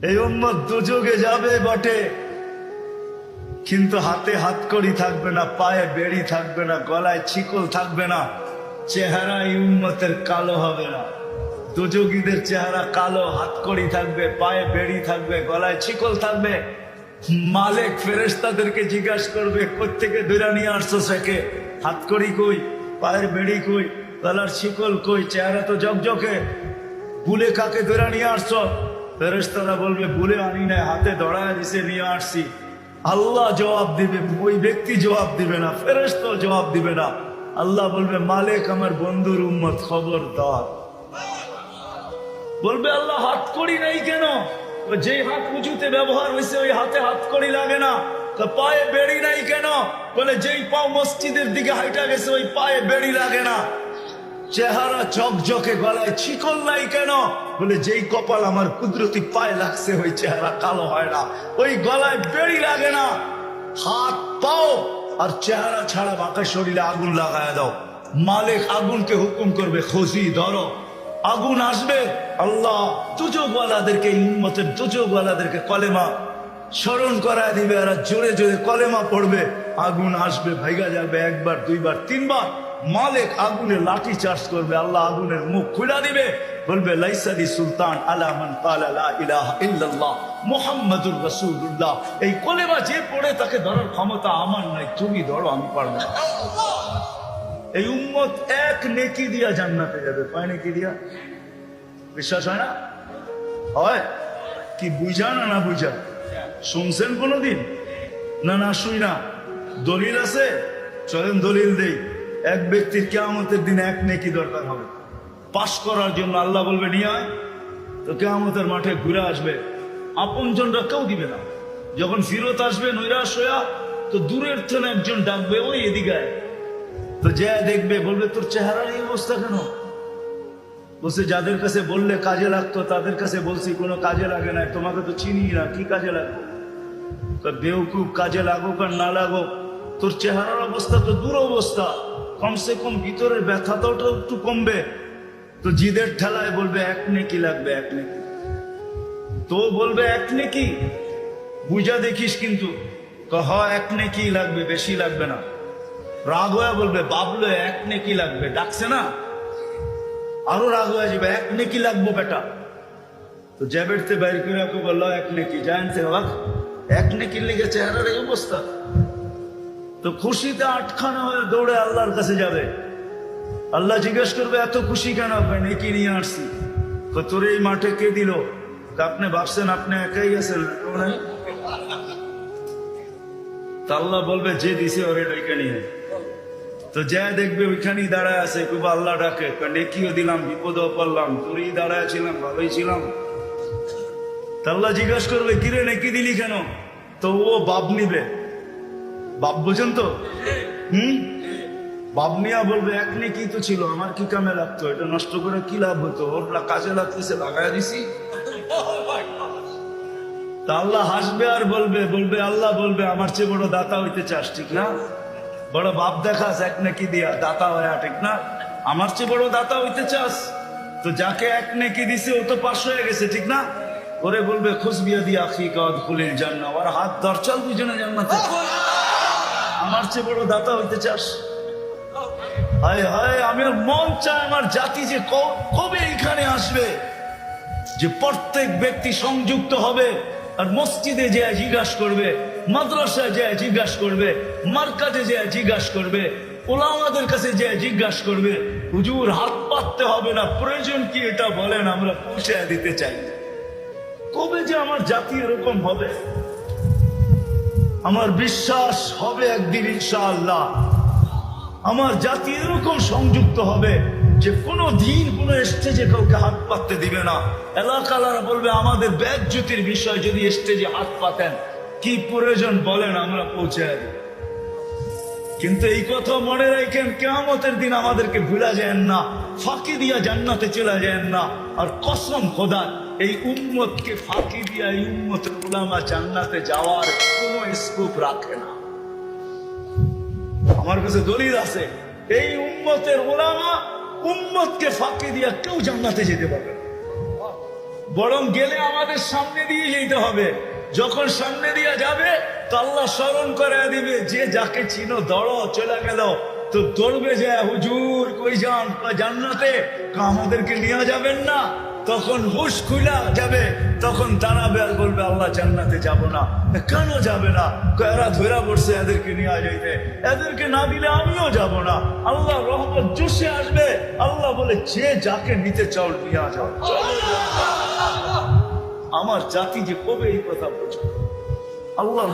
এই উম্মত দুযোগে যাবে বটে, কিন্তু হাতে হাতকড়ি থাকবে না, পায়ে বেড়ি থাকবে না, গলায় ছিকল থাকবে না, চেহারা এই উম্মতের কালো হবে না। দুযোগীদের চেহারা কালো, হাতকড়ি থাকবে, পায়ে বেড়ি থাকবে, গলায় ছিকল থাকবে। মালিক ফেরেশতাদেরকে জিজ্ঞাসা করবে, কোত্থেকে ধরে নিয়ে আসছো সেকে? হাতকড়ি কই, পায়ের বেড়ি কই, গলার ছিকল কই, চেহারা তো জকজকে, বুলে কাকে ধরে নিয়ে আসছো? ফেরেশতারা বলবে, বুলে আনি নাই, হাতে ধরায় দিছে, নিয়ে আসছি। আল্লাহ জবাব দিবে, ওই ব্যক্তি জবাব দিবে না, ফেরেশতাও জবাব দিবে না। আল্লাহ বলবে, মালিক আমার বন্ধুর উম্মত, খবরদার। বলবে, আল্লাহ হাতকড়ি নেই কেন? যে হাত উঁচুতে ব্যবহার হয়েছে ওই হাতে হাতকড়ি লাগে না। পায়ে বেড়ি নাই কেন? বলে, যেই পাও মসজিদের দিকে হাইটা গেছে ওই পায়ে বেড়ি লাগে না। চেহারা ঝকঝকে, গলায় ছিকল নাই কেন? বলে, যেই কপাল আমার কুদরতি পায়ে লাগছে ওই চেহারা কালো হয় না, ওই গলায় বেড়ি লাগে না। হাত পাও আর চেহারা ছাড়া বাকি শরীরে আগুন লাগায় দাও। মালিক আগুনকে হুকুম করবে, খুশি ধরো। আগুন আসবে, আল্লাহ দুযোগওয়ালাদেরকে, উম্মতের দুযোগওয়ালাদেরকে কলেমা স্মরণ করায় দিবে, আর জোরে জোরে কলেমা পড়বে। আগুন আসবে, ভাইগা যাবে, একবার, দুইবার, তিনবার। মালিক আগুনে লাঠি চার্জ করবে, আল্লাহ আগুনের মুখ খুলে দিবে, বলবে, লাইসালি সুলতান আলা মান ক্বালা লা ইলাহা ইল্লাল্লাহ মুহাম্মাদুর রাসূলুল্লাহ। এই কলেমা যে পড়ে তাকে ধরার ক্ষমতা আমার নাই, তুমি ধরো, আমি পারবো না। এই উম্মত এক নেকি দিয়া জান্নাতে যাবে। কয় নেকি দিয়া? বিশ্বাস হয় না? হয় কি? বুঝা না না বুঝা? শুনছেন কোনদিন? না না শুই না। দলিল আছে? চলেন দলিল দেই। এক ব্যক্তির কিয়ামতের দিন এক নেকি দরকার হবে পাশ করার জন্য। আল্লাহ বলবে, নিয়ে আয়। তো কিয়ামতের মাঠে ঘুরে আসবে, আপনজনরা কেউ দিবে না। যখন ফিরত আসবে নৈরাশ হইয়া, তো দূরের থেকে একজন ডাকবে, ওই এদিকে আয়। তো যে দেখবে, বলবে, তোর চেহারার এই অবস্থা কেন? বলছে, যাদের কাছে বললে কাজে লাগতো তাদের কাছে বলছি, কোনো কাজে লাগে না, তোমাকে তো চিনি না, কি কাজে লাগবে? বেউকুব, কাজে লাগুক আর না লাগুক, তোর চেহারার অবস্থা তো দূর অবস্থা, কমসে কম ভিতরের ব্যথাটাও তো একটু কমবে। তো জিদের ঠেলায় বলবে, এক নেকি লাগবে, এক নেকি। তো বলবে, এক নেকি বুঝা দেখিস কিন্তু। এক নেকি লাগবে, বেশি লাগবে না। রাগ হয়ে বলবে, বাবলো এক নেকি লাগবে, ডাকছে না, আরো রাগ হয়ে যাবে, এক নেকি লাগবো বেটা। তো জ্যাবেটতে বাইর করে বললো, এক নেকি। জানতে হবাক, এক নেকির লেগে চেহারার এই অবস্থা। তো খুশিতে আটখানা হয়ে দৌড়ে আল্লাহর কাছে যাবে। আল্লাহ জিজ্ঞেস করবে, এত খুশি কেন? নেকি নিয়ে আসছি। তো তোর এই মাঠে কে দিল? আপনি ভাবছেন আপনি একাই আছেন? আল্লাহ বলবে, যে দিছে ওরে ডেকে নিয়ে। তো যা দেখবে ওইখানেই দাঁড়ায় আছে, খুব আল্লাহ ডাকে, নেকিও দিলাম, বিপদও পড়লাম, তোরই দাঁড়ায় ছিলাম, ভালোই ছিলাম। আল্লাহ জিজ্ঞাসা করবে, কিরে নেকি দিলি কেন? তো ও বাপ নিবে। বাপ বোঝেন তো? বাপ নিয়া বলবে, এক নেকি তো ছিল, আমার কি কামে লাগতো? এটা নষ্ট করে কি লাভ হতো? ওর কাজে লাগতেছে, লাগাই দিছি। তা আল্লাহ হাসবে আর বলবে, আল্লাহ বলবে, আমার চেয়ে বড় দাতা হইতে চাস, ঠিক না? বড় বাপ দেখাস এক নেকি দিয়া, দাতা হয়ে, ঠিক না? আমার চেয়ে বড় দাতা হইতে চাস? তো যাকে এক নেকি দিছে ও তো পাশ হয়ে গেছে, ঠিক না? ওরে বলবে, খুশবিয়া দিয়া আখি কাদ খুলিল জান্নাহ, আর হাত ধর, চল দুজনে জান্নাতে। আমার চেয়ে বড় দাতা হইতে চাস? হায় হায়, আমি মন চায় আমার জাতি যে কবে এখানে আসবে, যে প্রত্যেক ব্যক্তি সংযুক্ত হবে, আর মসজিদে যে জিজ্ঞাসা করবে, মাদ্রাসায় যে জিজ্ঞাসা করবে, মার্কাজে যে জিজ্ঞাসা করবে, ওলামাদের কাছে যে জিজ্ঞাসা করবে, হুজুর হাত পাততে হবে না, প্রয়োজন কি এটা বলেন, আমরা পৌঁছে দিতে চাই। কবে যে আমার জাতি এরকম হবে? আমার বিশ্বাস হবে একদিন ইনশাআল্লাহ আমার জাতি এরকম সংযুক্ত হবে যে কোনো দিন কোনো স্টেজে কাউকে হাত পাততে দিবে না। এলাকালারা বলবে, আমাদের বেজ্জতির বিষয়, যদি স্টেজে হাত পাতেন কি প্রয়োজন বলেন, আমরা পৌঁছে দেব। কিন্তু এই কথা মনে রাখেন, কিয়ামতের দিন আমাদেরকে ভুলা যায় না, ফাঁকি দিয়া জান্নাতে চলে যায় না। আর কসম খোদা, এই উম্মতকে ফাঁকি দিয়া এই উম্মতের উলামা জান্নাতে যাওয়ার কোনো স্কোপ রাখে না। আমার কাছে দলিল আছে, এই উম্মতের উলামা উম্মতকে ফাঁকি দিয়া কেউ জান্নাতে যেতে পারবে না। বরং গেলে আমাদের সামনে দিয়ে যেতে হবে। যখন সামনে দিয়ে যাবে তো আল্লাহ স্মরণ করে দিবে, যে যাকে চিনো দৌড়ো, চলে গেল তো দৌড়বে যে হুজুর কই যান, জান্নাতে, আমাদেরকে নিয়ে যাবেন না। তখন হুশ খুলা যাবে, তখন দাঁড়াবে আর বলবে আল্লাহ জান্নাতে যাব না। কেন যাবে না? এরা ধরা পড়ছে এদেরকে নিয়ে যাইতে, এদেরকে না দিলে আমিও যাব না। আল্লাহ রহমত জোশে আসবে। আল্লাহ বলে যে যাকে নিতে চাও নিয়ে যাও। আমার জাতি যে কবে এই কথা বুঝবে? আল্লাহ